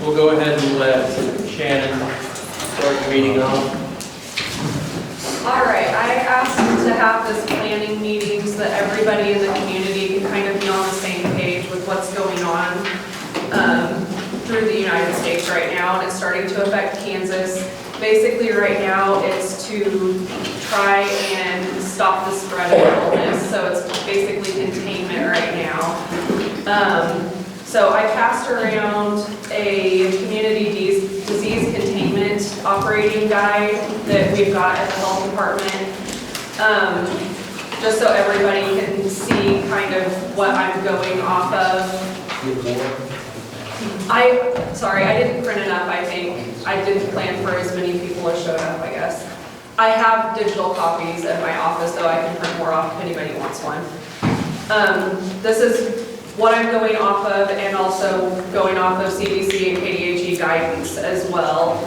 we'll go ahead and let Shannon start the meeting off. All right, I asked to have this planning meeting so that everybody in the community can kind of be on the same page with what's going on through the United States right now, and it's starting to affect Kansas. Basically, right now, it's to try and stop the spread of illness, so it's basically containment right now. So I passed around a community disease containment operating guide that we've got at the health department, just so everybody can see kind of what I'm going off of. Sorry, I didn't print it up, I think. I didn't plan for as many people as showed up, I guess. I have digital copies at my office, though I can print more off if anybody wants one. This is what I'm going off of, and also going off of CDC and KDHE guidance as well.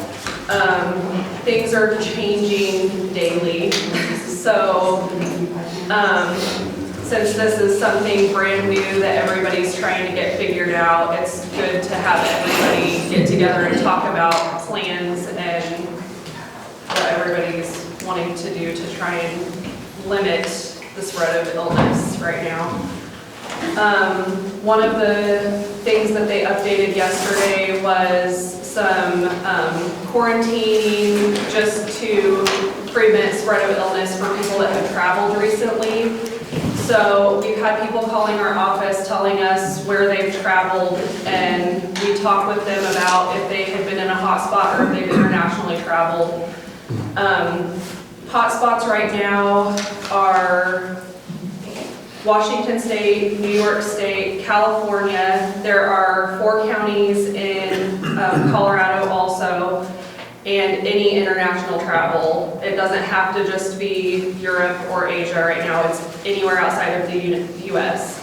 Things are changing daily, so since this is something brand new that everybody's trying to get figured out, it's good to have everybody get together and talk about plans and what everybody's wanting to do to try and limit the spread of illness right now. One of the things that they updated yesterday was some quarantining just to prevent spread of illness for people that have traveled recently. So we've had people calling our office telling us where they've traveled, and we talk with them about if they have been in a hot spot or if they've internationally traveled. Hot spots right now are Washington State, New York State, California. There are 4 counties in Colorado also, and any international travel. It doesn't have to just be Europe or Asia right now. It's anywhere outside of the US.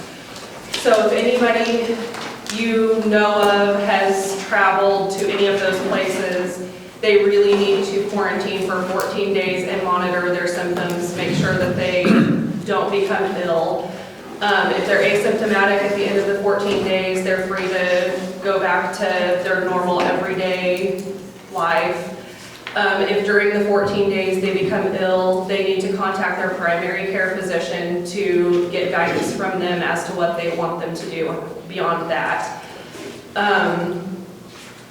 So if anybody you know of has traveled to any of those places, they really need to quarantine for 14 days and monitor their symptoms, make sure that they don't become ill. If they're asymptomatic at the end of the 14 days, they're free to go back to their normal everyday life. If during the 14 days they become ill, they need to contact their primary care physician to get guidance from them as to what they want them to do beyond that.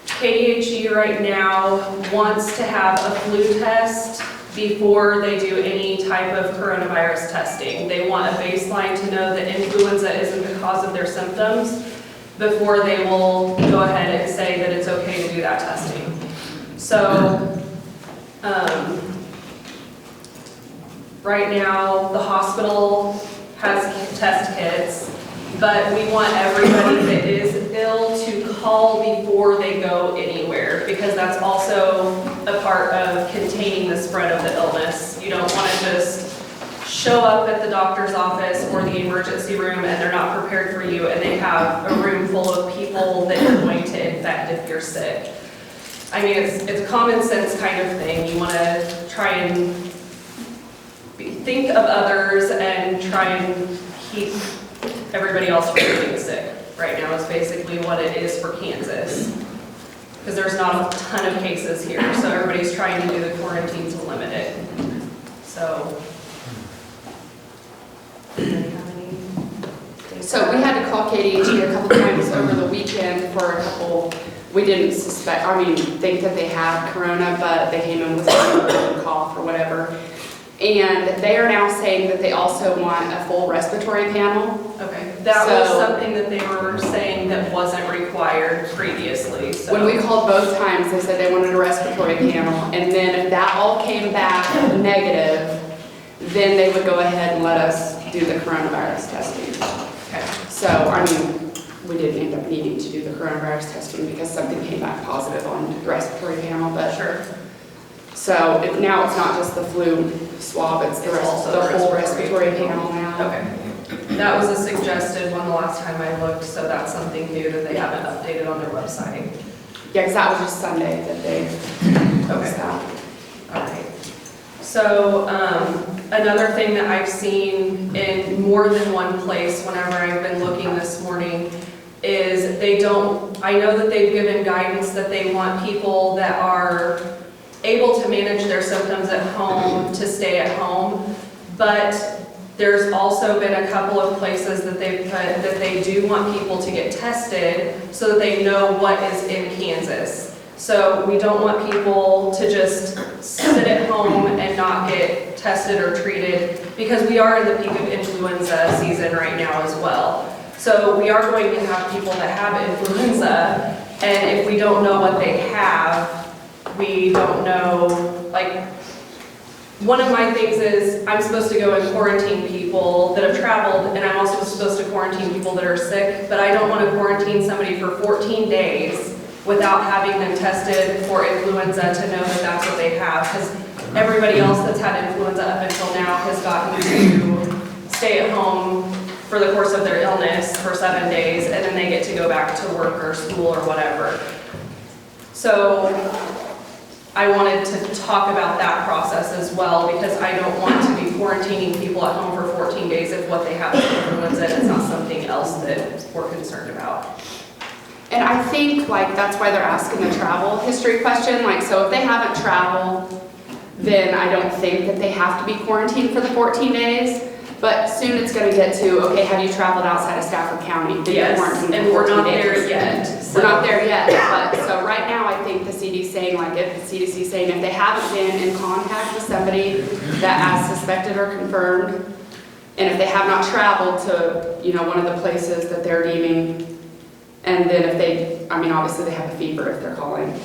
KDHE right now wants to have a flu test before they do any type of coronavirus testing. They want a baseline to know that influenza isn't the cause of their symptoms before they will go ahead and say that it's okay to do that testing. So, right now the hospital has test kits, but we want everybody that is ill to call before they go anywhere, because that's also a part of containing the spread of the illness. You don't want to just show up at the doctor's office or the emergency room and they're not prepared for you, and they have a room full of people that you're going to infect if you're sick. I mean, it's a common sense kind of thing. You want to try and think of others and try and keep everybody else from getting sick. Right now is basically what it is for Kansas, because there's not a ton of cases here, so everybody's trying to do the quarantine to limit it. So, So we had to call KDHE a couple times over the weekend for a couple. We didn't think that they had corona, but they came in with a cough or whatever. And they are now saying that they also want a full respiratory panel. okay, that was something that they were saying that wasn't required previously. So. When we called both times, they said they wanted a respiratory panel, and then if that all came back negative, then they would go ahead and let us do the coronavirus testing. Okay. So, we didn't end up needing to do the coronavirus testing because something came back positive on the respiratory panel, but Sure. so now it's not just the flu swab, it's the whole respiratory panel now. Okay. That was a suggested one the last time I looked, so that's something new that they haven't updated on their website. Yeah, because that was just Sunday that they Okay. All right. So another thing that I've seen in more than one place whenever I've been looking this morning is I know that they've given guidance that they want people that are able to manage their symptoms at home to stay at home, but there's also been a couple of places that they've put that they do want people to get tested so that they know what is in Kansas. So we don't want people to just sit at home and not get tested or treated, because we are in the peak of influenza season right now as well. So we are going to have people that have influenza, and if we don't know what they have, we don't know, like, one of my things is I'm supposed to go and quarantine people that have traveled, and I'm also supposed to quarantine people that are sick, but I don't want to quarantine somebody for 14 days without having them tested for influenza to know that that's what they have, because everybody else that's had influenza up until now has gotten to stay at home for the course of their illness for 7 days, and then they get to go back to work or school or whatever. So I wanted to talk about that process as well, because I don't want to be quarantining people at home for 14 days if what they have is influenza and it's not something else that we're concerned about. And I think like that's why they're asking the travel history question. Like, so if they haven't traveled, then I don't think that they have to be quarantined for the 14 days. But soon it's going to get to, okay, have you traveled outside of Stafford County? Then you're quarantined and for we're 14 not days. there yet. We're not there yet, but so right now I think the CDC saying, like, if the CDC saying if they haven't been in contact with somebody that as suspected or confirmed, and if they have not traveled to, you know, one of the places that they're deeming, and then if they, I mean, obviously they have a fever if they're calling.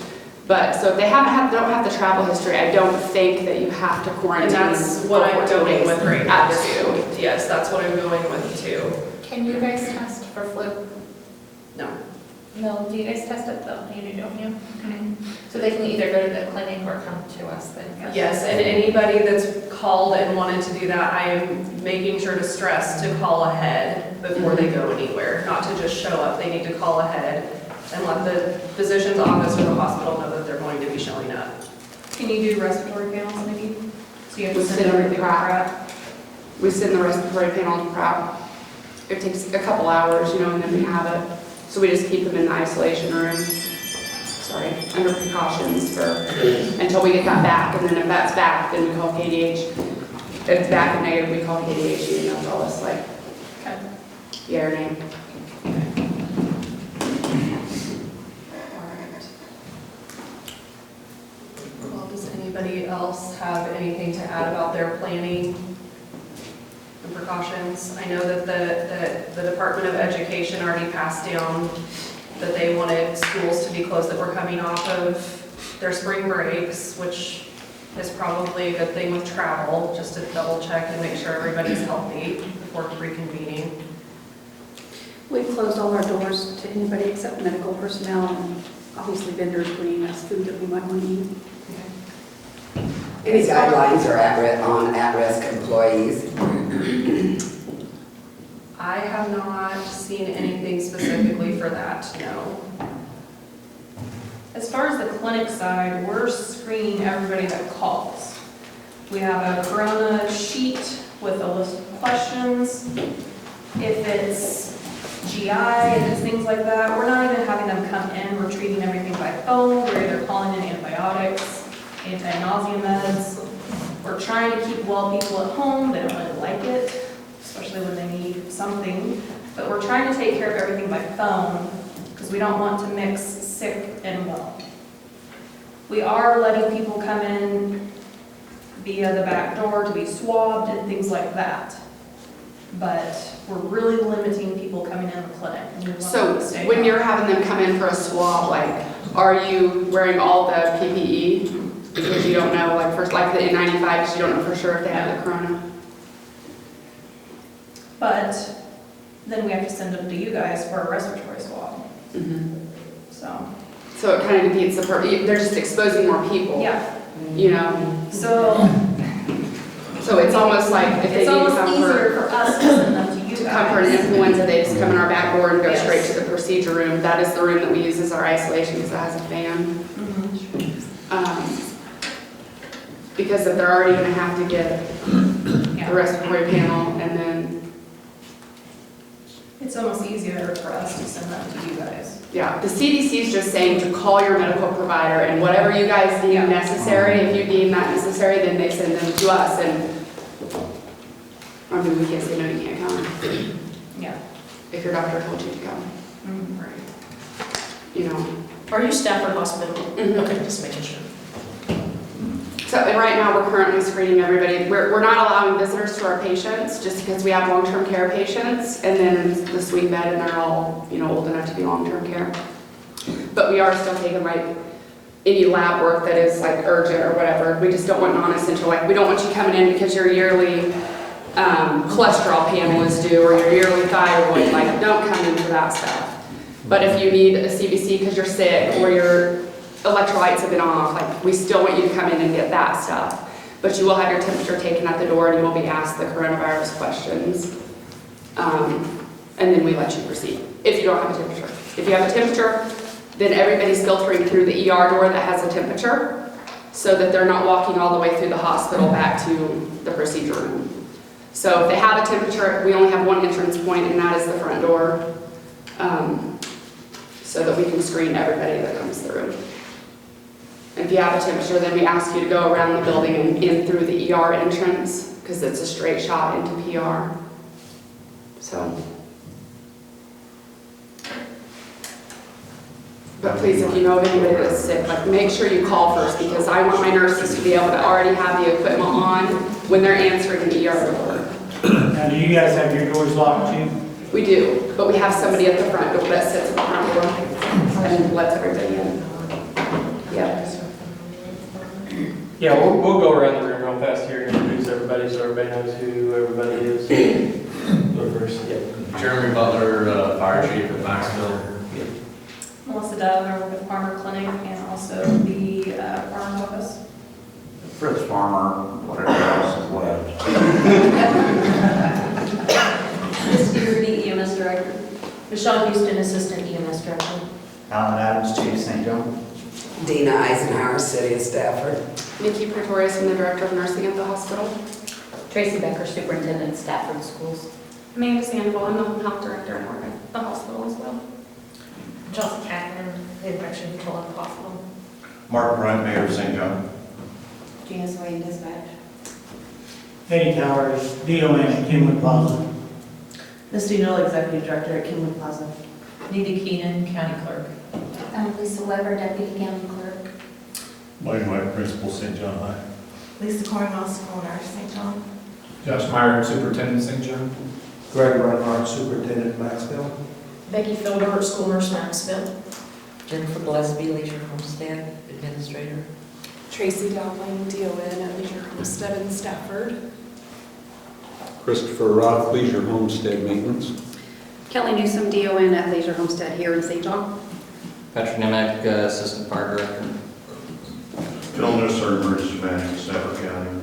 But so if they don't have the travel history, I don't think that you have to quarantine. And that's what I'm going with right now at this too. point. Yes, that's what I'm going with too. Can you guys test for flu? No. No, do you guys test it though? You do, don't you? Okay. So they can either go to the clinic or come to us then? Yes, and anybody that's called and wanted to do that, I am making sure to stress to call ahead before they go anywhere, not to just show up. They need to call ahead and let the physician's office or the hospital know that they're going to be showing up. Can you do respiratory panels maybe? So you have to send everything to prep? We send the respiratory panel to prep. It takes a couple hours, you know, and then we have it. So we just keep them in the isolation room, under precautions until we get that back. And then if that's back, then we call KDH. If it's back and negative, we call KDH, and they'll tell us, like, yeah or nay. Well, does anybody else have anything to add about their planning and precautions? I know that the Department of Education already passed down that they wanted schools to be closed that were coming off of their spring breaks, which is probably a good thing with travel, just to double check and make sure everybody's healthy before reconvening. We've closed all our doors to anybody except medical personnel and obviously vendors bringing us food that we might want to eat. Any guidelines are on at-risk employees? I have not seen anything specifically for that, no. As far as the clinic side, we're screening everybody that calls. We have a corona sheet with a list of questions. If it's GI, if it's things like that, we're not even having them come in. We're treating everything by phone. We're either calling in antibiotics, anti-nausea meds. We're trying to keep well people at home. They don't really like it, especially when they need something. But we're trying to take care of everything by phone because we don't want to mix sick and well. We are letting people come in via the back door to be swabbed and things like that. But we're really limiting people coming in the clinic. And we want them So to stay when home. you're having them come in for a swab, like, are you wearing all the PPE? Because you don't know, like, like the N95, because you don't know for sure if they have the corona. But then we have to send them to you guys for a respiratory swab. So it kind of defeats the purpose. They're just exposing more people. Yeah, You know? so it's almost like if they it's need to almost come easier for, for us to send them to you come for an guys. influenza, they just come in our back door and go Yes. straight to the procedure room. That is the room that we use as our isolation because it has a fan. Because if they're already going to have to get the respiratory panel and then It's almost easier for us to send that to you guys. Yeah, the CDC is just saying to call your medical provider, and whatever you guys deem necessary, if you deem that necessary, then they send them to us, and, I mean, we can't say, no, you can't come, Yeah. if your doctor told you to come, you know. Are you Stafford Hospital? Mhm. Okay, just making sure. So, and right now, we're currently screening everybody. We're not allowing visitors to our patients, just because we have long-term care patients, and then the suite bed, and they're all, you know, old enough to be long-term care. But we are still taking, like, any lab work that is, like, urgent or whatever. We just don't want non-essential, like, we don't want you coming in because your yearly cholesterol panel is due, or your yearly thyroid, like, don't come in for that stuff. But if you need a CBC because you're sick, or your electrolytes have been off, like, we still want you to come in and get that stuff. But you will have your temperature taken at the door, and you will be asked the coronavirus questions. And then we let you proceed, if you don't have a temperature. If you have a temperature, then everybody's filtering through the ER door that has a temperature, so that they're not walking all the way through the hospital back to the procedure room. So if they have a temperature, we only have one entrance point, and that is the front door, so that we can screen everybody that comes through. If you have a temperature, then we ask you to go around the building and in through the ER entrance, because it's a straight shot into PR. So. But please, if you know of anybody that's sick, like, make sure you call first, because I want my nurses to be able to already have the equipment on when they're answering the ER door. Now, do you guys have your doors locked too? We do, but we have somebody at the front door that sits at the front door and lets everybody in. Yeah. Yeah, we'll go around the room real fast here and introduce everybody so everybody knows who everybody is. Go first, yeah. Jeremy Butler, Fire Chief at Maxville. Melissa Dowler with Farmer Clinic and also the farm office. Fritz Farmer, whatever else is left. Misty Ruby, EMS Director. Michelle Houston, Assistant EMS Director. Alan Adams, Chief St. John. Dina Eisenhower, City of Stafford. Nikki Pretorius, I'm the Director of Nursing at the hospital. Tracy Becker, Superintendent, Stafford Schools. Amanda Sandoval, I'm the home health director and work at the hospital as well. Chelsea Catherine, the infection control at the hospital. Mark Bryant, Mayor of St. John. Gina Swain, dispatch. Eddie Towers, DON at Kenwood Plaza. Misty Knoll, Executive Director at Kingwood Plaza. Nita Keenan, County Clerk. Lisa Weber, Deputy County Clerk. Wayne White, Principal, St. John High. Lisa Cornwell, School Nurse, St. John. Josh Meyer, Superintendent, St. John. Greg Reinhardt, Superintendent, Maxville. Becky Philbert, School Nurse, Maxville. Jennifer Gillespie, Leisure Homestead Administrator. Tracy Dowling, DON at Leisure Homestead in Stafford. Christopher Roth, Leisure Homestead Maintenance. Kelly Newsom, DON at Leisure Homestead here in St. John. Patrick Nemec, Assistant Fire Director. Phil Nusser, Emergency Management, Stafford County.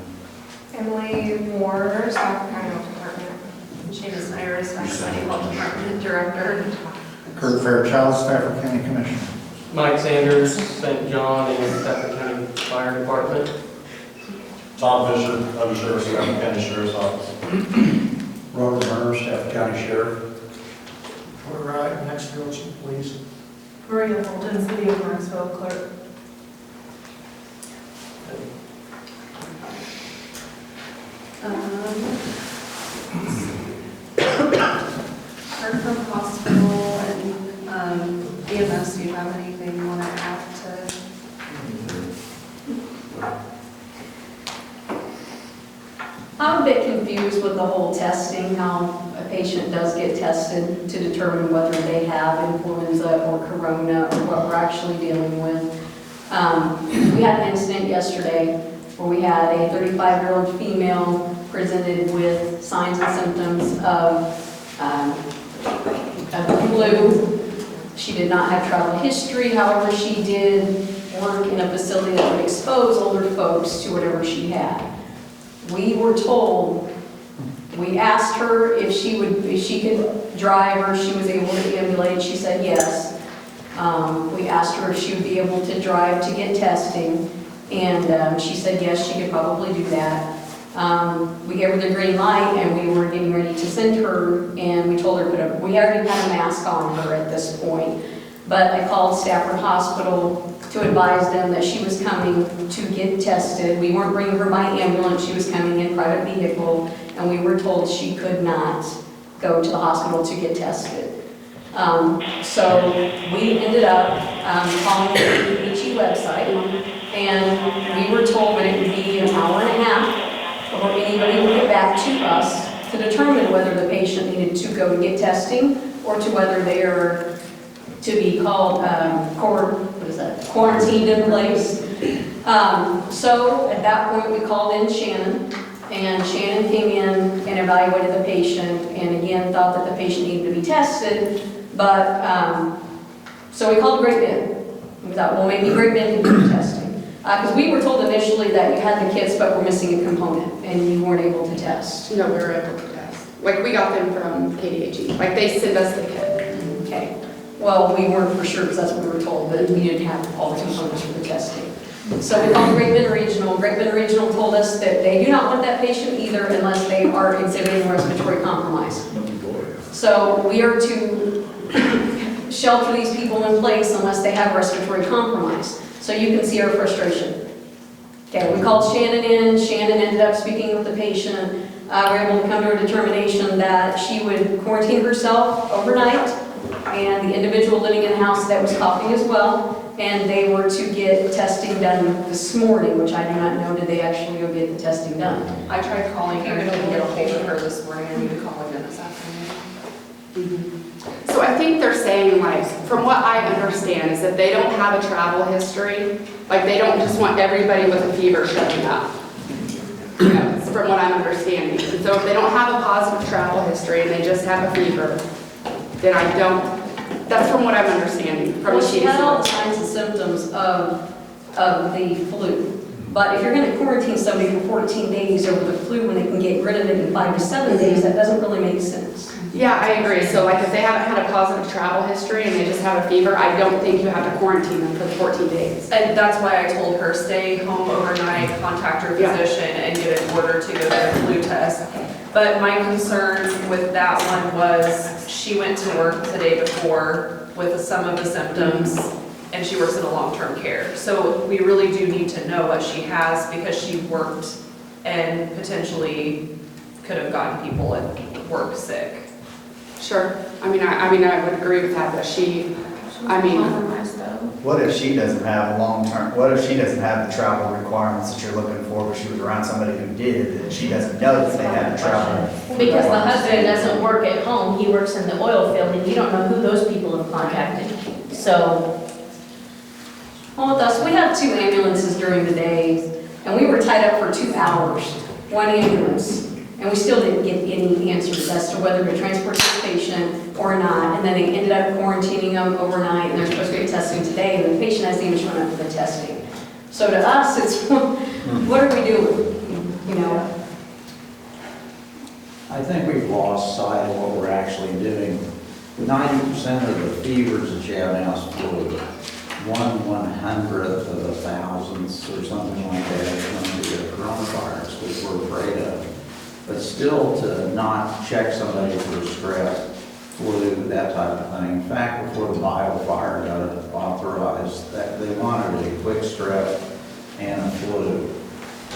Emily Moore, Stafford County Health Department. And Seamus Snyder, Stafford County Health Department Director. Kurt Fairchild, Stafford County Commissioner. Mike Sanders, St. John and Stafford County Fire Department. Tom Fisher, Undersheriff, Stafford County Sheriff's Office. Robert Burner, Stafford County Sheriff. All right, next girl, please. Maria Holden, City of Marksville Clerk. Heard from hospital and EMS, do you have anything you want to add to? I'm a bit confused with the whole testing, how a patient does get tested to determine whether they have influenza or corona or what we're actually dealing with. We had an incident yesterday where we had a 35-year-old female presented with signs and symptoms of the flu. She did not have travel history, however she did work in a facility that would expose older folks to whatever she had. We were told, we asked her if she could drive or if she was able to ambulate. She said yes. We asked her if she would be able to drive to get testing, and she said yes, she could probably do that. We gave her the green light and we were getting ready to send her, and we told her, we already had a mask on her at this point. But I called Stafford Hospital to advise them that she was coming to get tested. We weren't bringing her by ambulance, she was coming in private vehicle, and we were told she could not go to the hospital to get tested. So we ended up calling the LEPC website, and we were told that it would be an hour and a half before anybody would get back to us to determine whether the patient needed to go and get testing or to whether they are to be called quarantined in place. So at that point, we called in Shannon, and Shannon came in and evaluated the patient, and again, thought that the patient needed to be tested, but, so we called Great Bend. We thought, well, maybe Great Bend can do the testing. Because we were told initially that you had the kits, but were missing a component, and you weren't able to test. No, we were able to test. Like, we got them from KDHE. Like, they send us the kit. Okay. Well, we weren't for sure, because that's what we were told, but we didn't have all the components for the testing. So we called Great Bend Regional. Great Bend Regional told us that they do not want that patient either unless they are exhibiting respiratory compromise. So we are to shelter these people in place unless they have respiratory compromise. So you can see our frustration. Okay, we called Shannon in. Shannon ended up speaking with the patient. We were able to come to a determination that she would quarantine herself overnight, and the individual living in the house that was coughing as well, and they were to get testing done this morning, which I do not know, did they actually go get the testing done? I tried calling her and couldn't get a hold of her this morning. I need to call again this afternoon. So I think they're saying, like, from what I understand, is that they don't have a travel history. Like, they don't just want everybody with a fever showing up. You know, it's from what I'm understanding. And so if they don't have a positive travel history and they just have a fever, then I don't, that's from what I'm understanding. From Well, she had all the signs and symptoms of the flu. But if you're going to quarantine somebody for 14 days over the flu when they can get rid of it in 5 to 7 days, that doesn't really make sense. Yeah, I agree. So like if they haven't had a positive travel history and they just have a fever, I don't think you have to quarantine them for the 14 days. And that's why I told her, stay home overnight, contact your physician, and get an order to go get a flu test. But my concern with that one was she went to work the day before with some of the symptoms, and she works in a long-term care. So we really do need to know what she has because she worked and potentially could have gotten people at work sick. Sure. I mean, I would agree with that, but what if she doesn't have long-term, what if she doesn't have the travel requirements that you're looking for, but she was around somebody who did, and she doesn't know that they had the travel? Because the husband doesn't work at home, he works in the oil field, and you don't know who those people have contacted. So, Well, with us, we had 2 ambulances during the day, and we were tied up for 2 hours, 1 ambulance. And we still didn't get any answers as to whether to transport this patient or not. And then they ended up quarantining them overnight, and they're supposed to get testing today, and the patient hasn't even shown up for the testing. So to us, it's, what are we doing? You know? I think we've lost sight of what we're actually doing. 90% of the fevers that you have now is flu. 1/100th of a thousandth or something like that is going to be a coronavirus, which we're afraid of. But still to not check somebody for strep, flu, that type of thing. In fact, before the biofire got authorized, that they wanted a quick strep and a flu.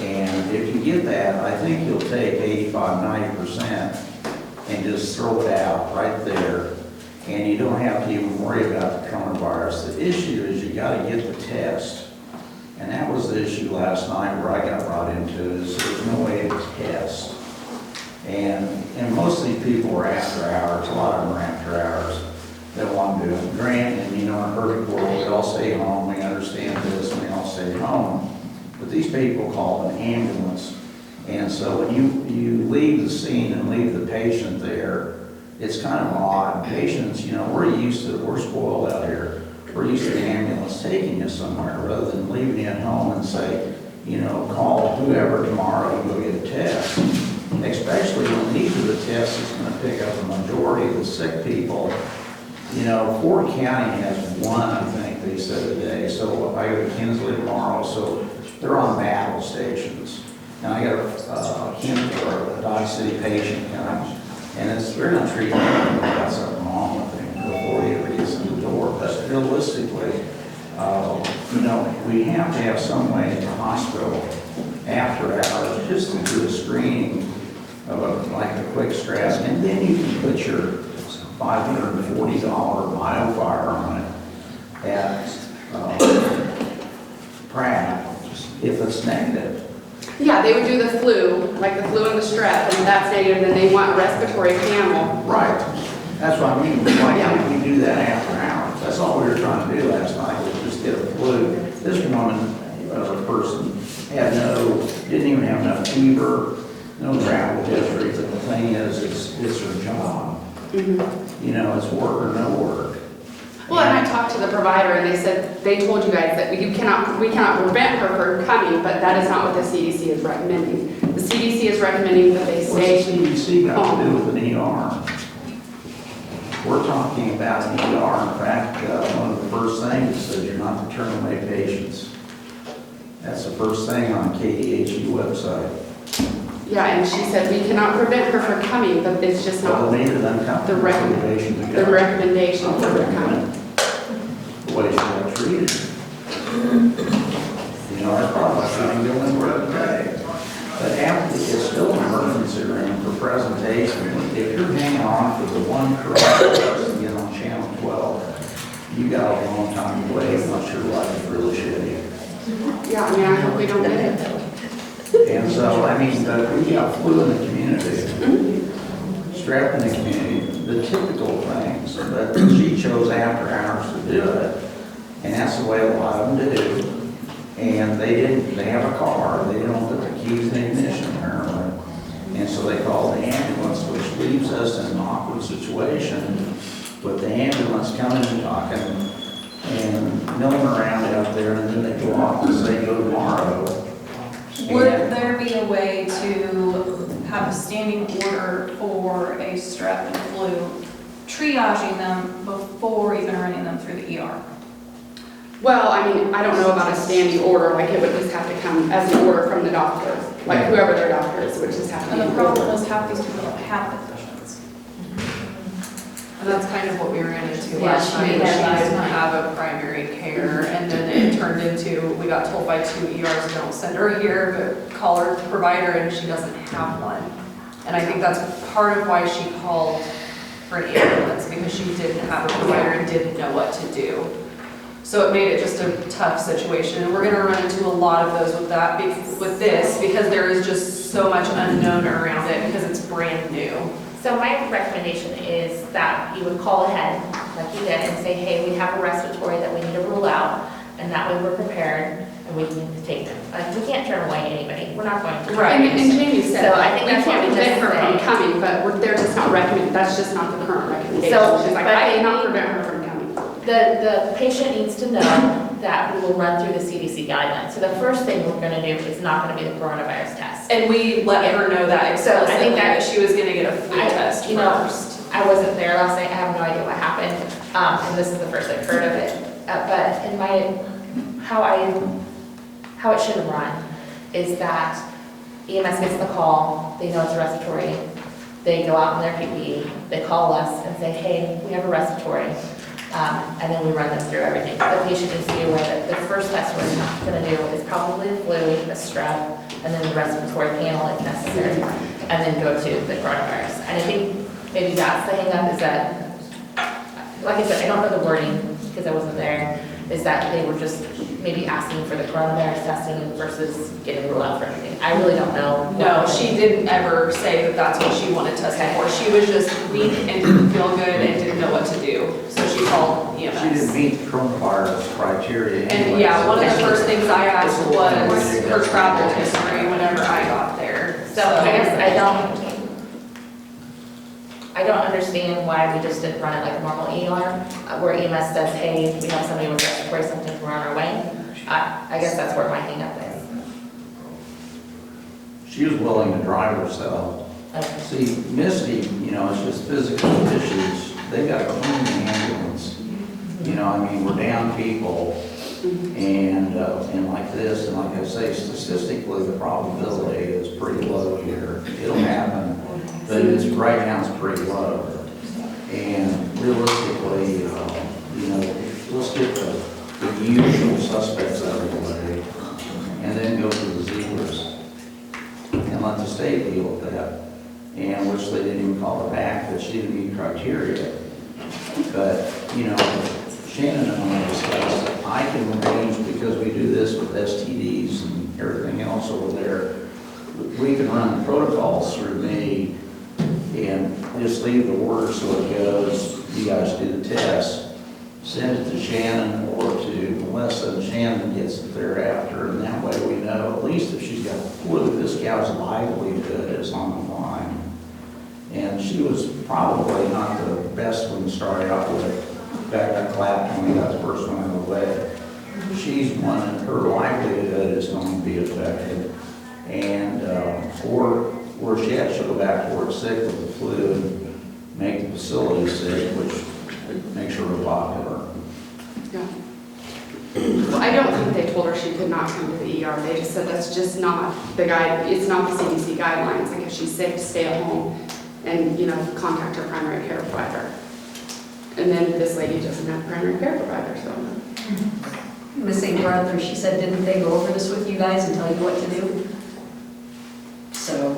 And if you get that, I think you'll take 85–90% and just throw it out right there. And you don't have to even worry about the coronavirus. The issue is you got to get the test. And that was the issue last night where I got brought into it, is there's no way to test. And most of these people are after hours, a lot of them are after hours that want to do it. Granted, you know, in a perfect world, we all stay home, we understand this, and we all stay home. But these people call an ambulance. And so when you leave the scene and leave the patient there, it's kind of odd. Patients, you know, we're spoiled out here. We're used to the ambulance taking you somewhere rather than leaving you at home and say, you know, call whoever tomorrow and go get a test. Especially when these are the tests that's going to pick up the majority of the sick people. You know, Ford County has 1, I think they said today. So I go to Kinsley tomorrow, so they're on battle stations. and I got a Kent or a Dodge City patient, and they're not treating him, got something wrong with him before he ever gets in the door. But realistically, we have to have some way at the hospital after hours just to do a screening of like a quick stress, and then you can put your $540 biofire on it at Pratt if it's negative. Yeah, they would do the flu, like the flu and the strep, and that's negative, and they want a respiratory panel. Right. That's what I mean. Why can't we do that after hours? That's all we were trying to do last night, was just get a flu. This woman, person, didn't even have enough fever, no travel history, but the thing is, it's her job. It's work or no work. Well, and I talked to the provider, and they told you guys that we cannot prevent her from coming, but that is not what the CDC is recommending. The CDC is recommending that they stay What's the CDC got to do with an ER? We're talking about an ER. In fact, one of the first things says you're not to turn away patients. That's the first thing on KDHE website. Yeah, and she said we cannot prevent her from coming, but it's just not the recommendation for her coming. The way she got treated. Our products are going to work today. But it's still an emergency room for presentation. If you're hanging on for the one correct person to get on channel 12, you got a long time to wait unless your life is really shitty. Yeah, I hope we don't get it. And so, we got flu in the community, strep in the community, the typical things, but she chose after hours to do it, and that's the way a lot of them do. And they have a car, they don't put the keys in the ignition apparently, and so they call the ambulance, which leaves us in an awkward situation with the ambulance coming and talking and milling around out there, and then they go off and say, go tomorrow. Would there be a way to have a standing order for a strep and flu, triaging them before even running them through the ER? Well, I don't know about a standing order, like it would just have to come as an order from the doctor, like whoever their doctor is, would just have to be. And the problem is half these people don't have physicians. And that's kind of what we ran into last night, was she didn't have a primary care, and then it turned into, we got told by 2 ERs, don't send her here, but call her provider, and she doesn't have one. And I think that's part of why she called for an ambulance, because she didn't have a provider and didn't know what to do. So it made it just a tough situation, and we're gonna run into a lot of those with this, because there is just so much unknown around it, because it's brand new. So my recommendation is that you would call ahead, like you did, and say, hey, we have a respiratory that we need to rule out, and that way we're prepared, and we can take them. Like, we can't turn away anybody, we're not going to. Right, and Jamie said, So I think we that's what can't we prevent just her from say. coming, but they're just not recommending, that's just not the current recommendation. So, She's like, but I cannot prevent her from coming. The patient needs to know that we will run through the CDC guidelines. So the first thing we're gonna do is not gonna be the coronavirus test. And we let her know that So I think explicitly, that she was gonna get a flu test first. I wasn't there last night, I have no idea what happened, and this is the first I've heard of it. But in how it should have run is that EMS gets the call, they know it's a respiratory, they go out in their PPE, they call us and say, hey, we have a respiratory, and then we run them through everything. The patient needs to be aware that the first test we're going to do is probably the flu, a strep, and then the respiratory panel if necessary, and then go to the coronavirus. And I think maybe that's the hang up, is that, like I said, I don't know the wording because I wasn't there, is that they were just maybe asking for the coronavirus testing versus getting ruled out for everything. I really don't know. No, she didn't ever say that that's what she wanted tested for. She was just weak and didn't feel good and didn't know what to do. So she called EMS. She didn't meet the coronavirus criteria And anyway. yeah, one of the first things I asked was her travel history whenever I got there. So I guess I don't understand why we just didn't run it like a normal ER, where EMS says, hey, we have somebody with respiratory symptoms, we're on our way. I guess that's where my hang up is. She was willing to drive herself. Okay. See, Misty, it's just physical issues. They got to clean the ambulance. We're down people. And like this, and like I say, statistically, the probability is pretty low here. It'll happen, but it's, right now it's pretty low. And realistically, let's get the usual suspects out of the way, and then go to the Zeglers, and let the state deal with that. And which they didn't even call her back, that she didn't meet criteria. But, Shannon and I discussed, I can arrange, because we do this with STDs and everything else over there, we can run the protocols through me and just leave the order so it goes, you guys do the test, send it to Shannon or to Melissa, and Shannon gets it thereafter, and that way we know, at least if she's got flu, this gal's livelihood is on the line. And she was probably not the best one to start out with. Back I clapped when we got the first one out of the way. She's one that her livelihood is going to be affected. And, or worse yet, she'll go back to work sick with the flu and make the facility sick, which makes her unpopular. Yeah. Well, I don't think they told her she could not come to the ER. They just said that's just not the it's not the CDC guidelines. Like if she's sick, stay at home and, contact her primary care provider. And then this lady doesn't have a primary care provider, so. Miss St. Arthur, she said, didn't they go over this with you guys and tell you what to do? So,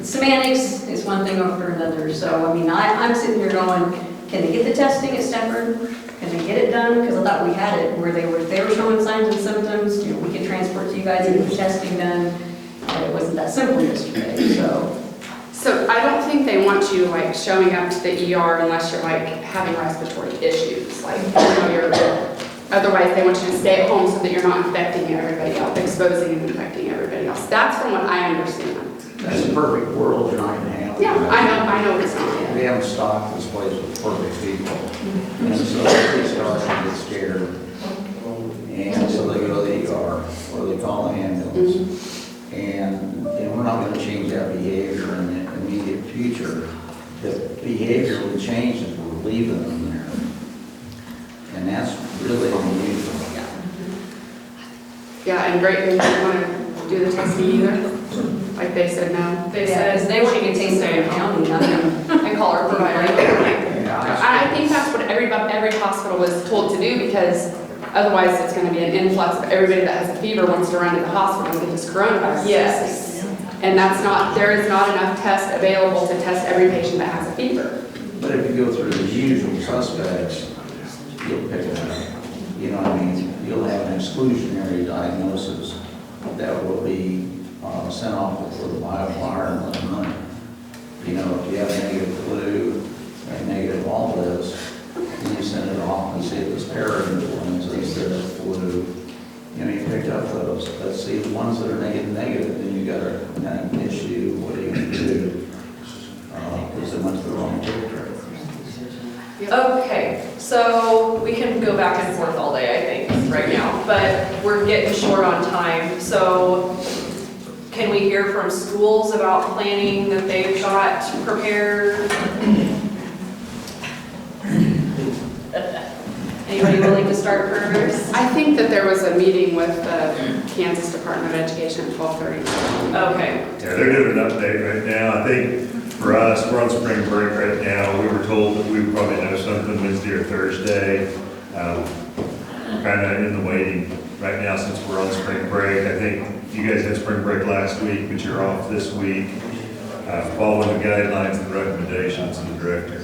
semantics is one thing over another. So, I'm sitting here going, can they get the testing at Stafford? Can they get it done? Because I thought we had it where they were showing signs and symptoms. We could transport to you guys and get the testing done. But it wasn't that simple yesterday, so. So I don't think they want you showing up to the ER unless you're having respiratory issues. Otherwise they want you to stay at home so that you're not infecting everybody else, exposing and infecting everybody else. That's from what I understand. That's a perfect world you're not going to have. Yeah, I know it's not. We haven't stocked this place with perfect people. And so they start to get scared. And so they go to the ER or they call the ambulance. And we're not going to change that behavior in the immediate future. The behavior we change is we're leaving them there. And that's really unusual. Yeah, and great, they didn't want to do the testing either. They said no. They said they wouldn't get to stay in county, and call our provider. I think that's what every hospital was told to do, because otherwise it's going to be an influx of everybody that has a fever wants to run to the hospital and get this coronavirus. Yes. And there is not enough tests available to test every patient that has a fever. But if you go through the usual suspects, you'll pick it up. You'll have an exclusionary diagnosis that will be sent off for the biofire and let them know. If you have negative flu and negative all this, and you send it off and see if it's parainfluenza instead of flu. You picked up those. Let's see the ones that are negative, then you got an issue. What are you going to do? Because they went to the wrong picture. Okay, so we can go back and forth all day, I think, right now, but we're getting short on time. So can we hear from schools about planning that they've got prepared? Anybody willing to start first? I think that there was a meeting with the Kansas Department of Education at 12:30. Okay. Yeah, they're doing an update right now. I think for us, we're on spring break right now. We were told that we would probably know something Wednesday or Thursday. We're kind of in the waiting right now since we're on spring break. I think you guys had spring break last week, but you're off this week, following the guidelines and recommendations of the director.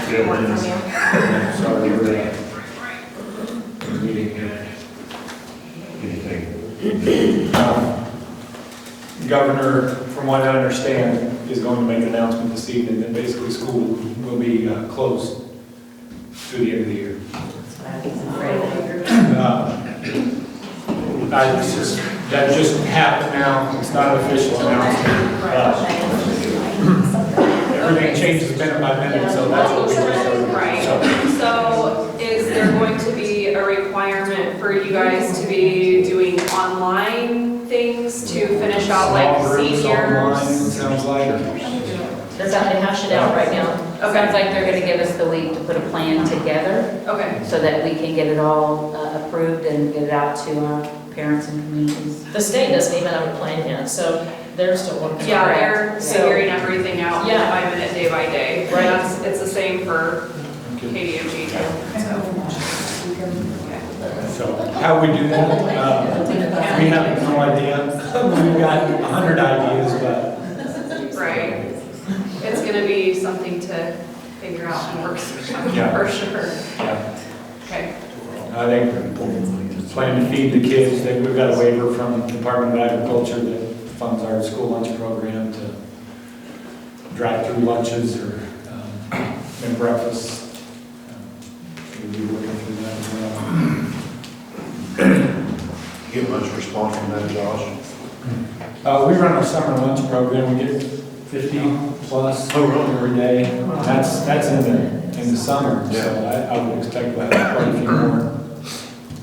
Sorry, we're meeting here. Anything? Governor, from what I understand, is going to make an announcement this evening that basically school will be closed through the end of the year. That just happened now. It's not an official announcement. Everything changes minute by minute, so that's what we just heard. Right. So is there going to be a requirement for you guys to be doing online things to finish out Small groups seniors? online, it sounds like. They're trying to hash it out right now. Sounds like they're gonna give us the week to put a plan together Okay. so that we can get it all approved and get it out to our parents and communities. The state doesn't even have a plan yet, so they're still working. Yeah, on it. they're So- figuring everything out minute Yeah. by minute, day by day. Right. And it's the same for KDMG too, so. So how we do that, we have no idea. We've got 100 ideas, but Right. It's gonna be something to figure out and work Yeah. for sure. yeah, Okay. I think plan to feed the kids, that we've got a waiver from the Department of Agriculture that funds our school lunch program to drive-through lunches or and breakfast. We'll be working through that as well. Get much response from that, Josh? We run our summer lunch program, we get 50 plus every day. That's in the summer, so I would expect we'll have quite a few more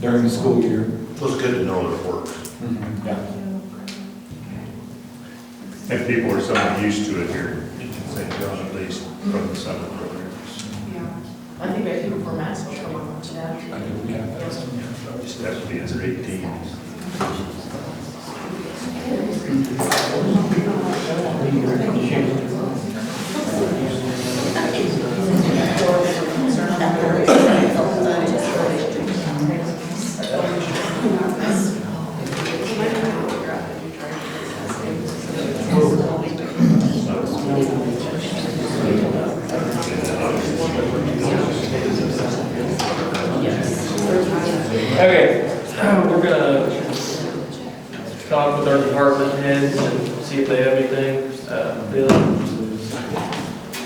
during the school year. Feels good to know that it works. Yeah. And people are somewhat used to it here in St. John, at least from the summer programs. I think that people from Maxwell come on to that. I think we have that. Just have to be under 18. Okay, we're gonna talk with our department heads and see if they have anything. Bill?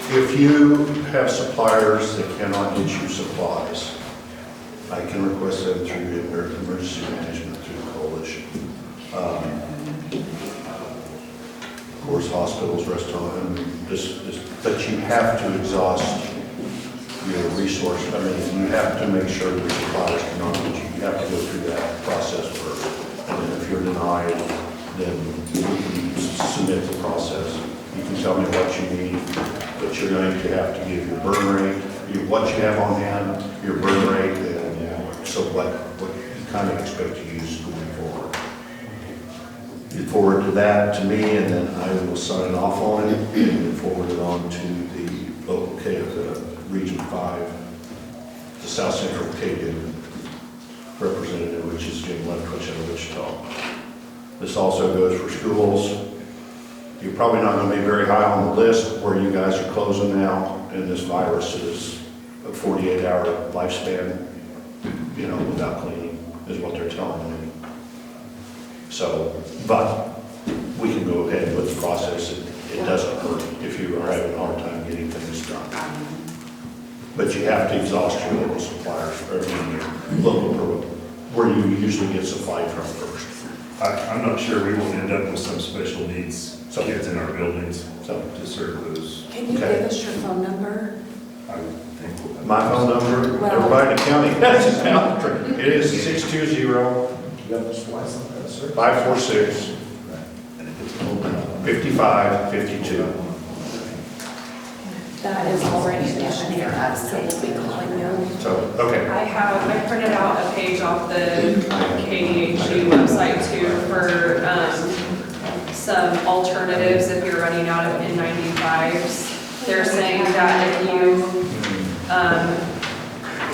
If you have suppliers that cannot get you supplies, I can request them through emergency management through the coalition. Of course, hospitals, restaurants, but you have to exhaust your resource. I mean, you have to make sure that suppliers cannot get you. You have to go through that process first. And then if you're denied, then you can submit the process. You can tell me what you need, but you're going to have to give your burn rate, what you have on hand, your burn rate, and so what you kind of expect to use going forward. You forward to that to me, and then I will sign off on it and forward it on to the local the Region 5, the South Central KDM representative, which is Jim Lefkowitz in Wichita. This also goes for schools. You're probably not going to be very high on the list where you guys are closing now, and this virus is a 48-hour lifespan, without cleaning, is what they're telling me. So, but we can go ahead with the process. It doesn't hurt if you are having a hard time getting things done. But you have to exhaust your local suppliers, or your local, where you usually get supplied from first. I'm not sure we will end up with some special needs kids in our buildings to serve those. Can you give us your phone number? I would think we'll have- My phone number, everybody in the county has it now. It is 620-546-5552. That is already down there, so we'll be calling you. So, okay. I printed out a page off the KDHE website too for some alternatives if you're running out of N95s. They're saying that if you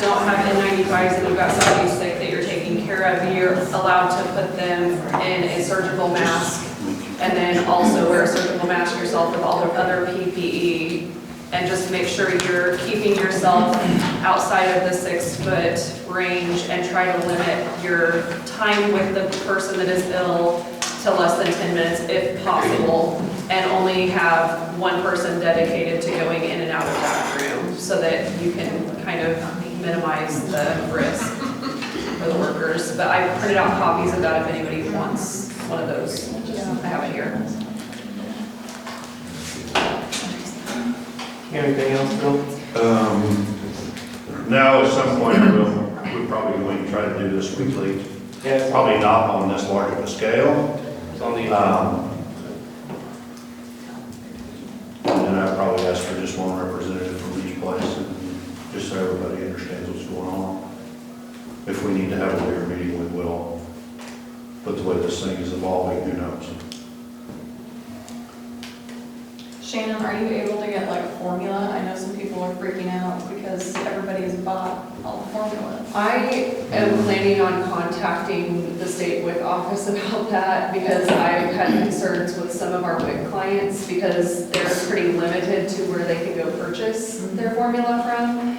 don't have N95s and you've got somebody sick that you're taking care of, you're allowed to put them in a surgical mask and then also wear a surgical mask yourself with all the other PPE. And just make sure you're keeping yourself outside of the 6-foot range and try to limit your time with the person that is ill to less than 10 minutes if possible, and only have one person dedicated to going in and out of that room so that you can kind of minimize the risk for the workers. But I printed out copies of that if anybody wants one of those. I have it here. Anything else, Bill? Now, at some point, we're probably going to try to do this weekly. Yes. Probably not on this large of a scale. It's on the agenda. And then I probably If we need to have a bigger meeting, we will. But the way this thing is evolving, who knows? Shannon, are you able to get like formula? I know some people are freaking out because everybody has bought all the formula. I am planning on contacting the state WIC office about that because I've had concerns with some of our WIC clients because they're pretty limited to where they can go purchase their formula from.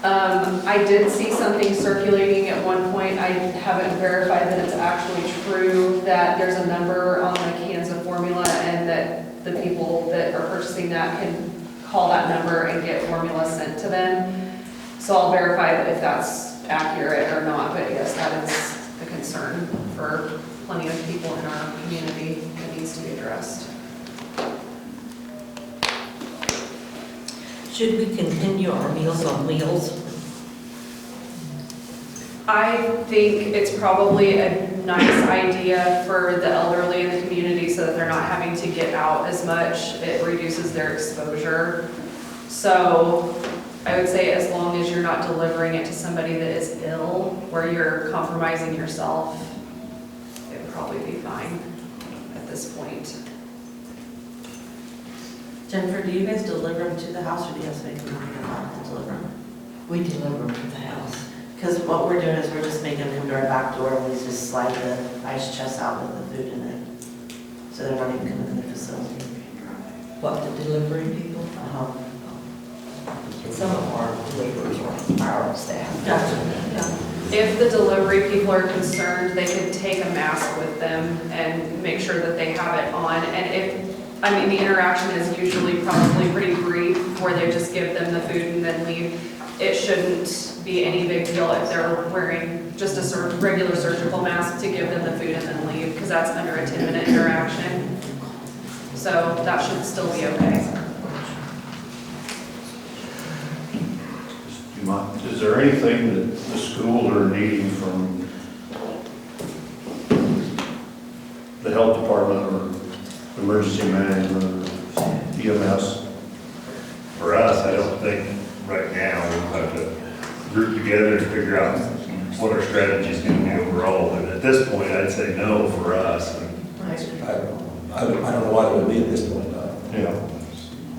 I did see something circulating at one point. I haven't verified that it's actually true that there's a number on the cans of formula and that the people that are purchasing that can call that number and get formula sent to them. So I'll verify that if that's accurate or not, but yes, that is a concern for plenty of people in our community that needs to be addressed. Should we continue our Meals on Wheels? I think it's probably a nice idea for the elderly in the community so that they're not having to get out as much. It reduces their exposure. So I would say as long as you're not delivering it to somebody that is ill, where you're compromising yourself, it would probably be fine at this point. Jennifer, do you guys deliver them to the house or do you have to make them to deliver them? We deliver them to the house. Because what we're doing is we're just making them come to our back door and we just slide the ice chest out with the food in it. So they're not even coming in the facility. What, the delivery people? Some of our deliverers are our staff. Gotcha. If the delivery people are concerned, they could take a mask with them and make sure that they have it on. And the interaction is usually probably pretty brief, where they just give them the food and then leave. It shouldn't be any big deal if they're wearing just a regular surgical mask to give them the food and then leave, because that's under a 10-minute interaction. So that should still be okay. Is there anything that the schools are needing from the health department or emergency management or EMS? For us, I don't think right now we'll have to group together and figure out what our strategy is going to be overall. But at this point, I'd say no for us. I don't know why it would be at this point. Yeah.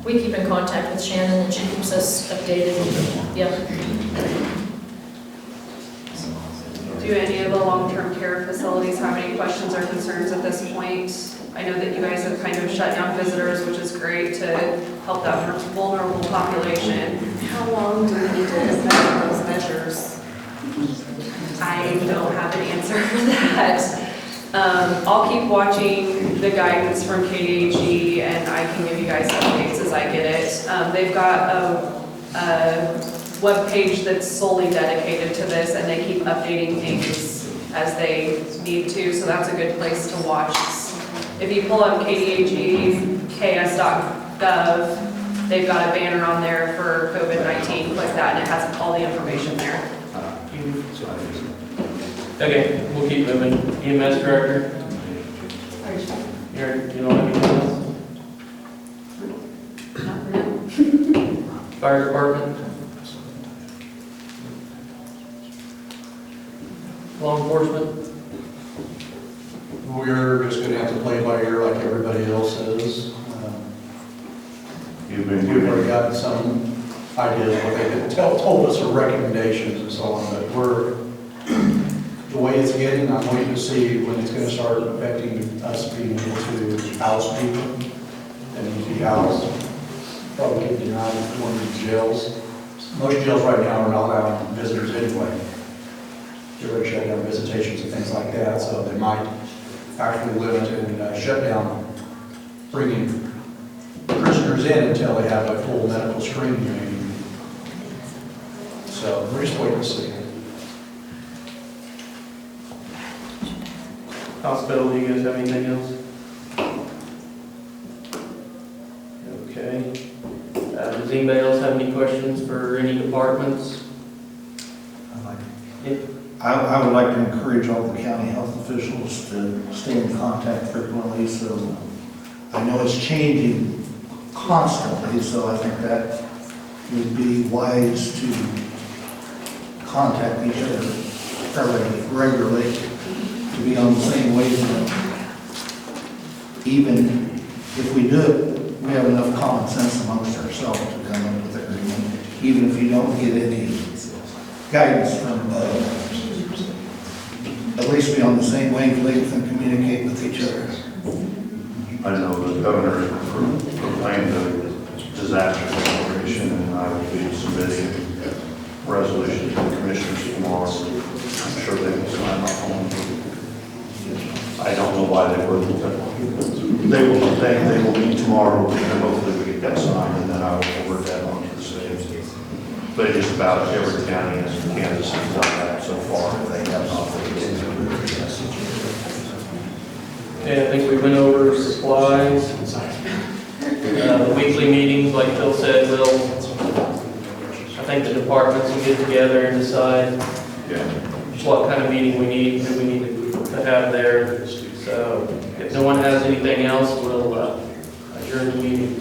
We keep in contact with Shannon and she keeps us updated. Yep. Do any of the long-term care facilities have any questions or concerns at this point? I know that you guys have kind of shut down visitors, which is great to help that vulnerable population. How long do we need to implement those measures? I don't have an answer for that. I'll keep watching the guidance from KDHE and I can give you guys updates as I get it. They've got a webpage that's solely dedicated to this and they keep updating things as they need to, so that's a good place to watch. If you pull up KDHE, ks.gov, they've got a banner on there for COVID-19, click that and it has all the information there. Okay, we'll keep moving. EMS director? You don't have anything else? Fire department? Law enforcement? We're just gonna have to play by ear like everybody else is. We've already gotten some ideas of what they had told us, or recommendations and so on, but the way it's getting, I'm waiting to see when it's gonna start affecting us being able to house people and be housed. Probably getting out of one of the jails. Most jails right now are not allowing visitors anyway. They're already shut down visitations and things like that, so they might actually limit and shut down bringing prisoners in until they have a full medical screening maybe. So we're just waiting to see. Hospital, do you guys have anything else? Okay. Does anybody else have any questions for any departments? I would like to encourage all the county health officials to stay in contact frequently, so I know it's changing constantly, so I think that would be wise to contact each other fairly regularly to be on the same wavelength. Even if we do it, we have enough common sense amongst ourselves to come up with agreement, even if you don't get any guidance from at least be on the same wavelength and communicate with each other. I know the governor proclaimed a disaster declaration, and I will be submitting a resolution to the commissioners tomorrow. I'm sure they will sign off on it. I don't know why they wouldn't. They will meet tomorrow, and hopefully we get that signed, and then I will forward that on to the state. But just about every county in Kansas has done that so far, if they have not. And I think we went over supplies. The weekly meetings, like Phil said, I think the departments will get together and decide what kind of meeting we need, who we need to have there. So if no one has anything else, we'll adjourn the meeting.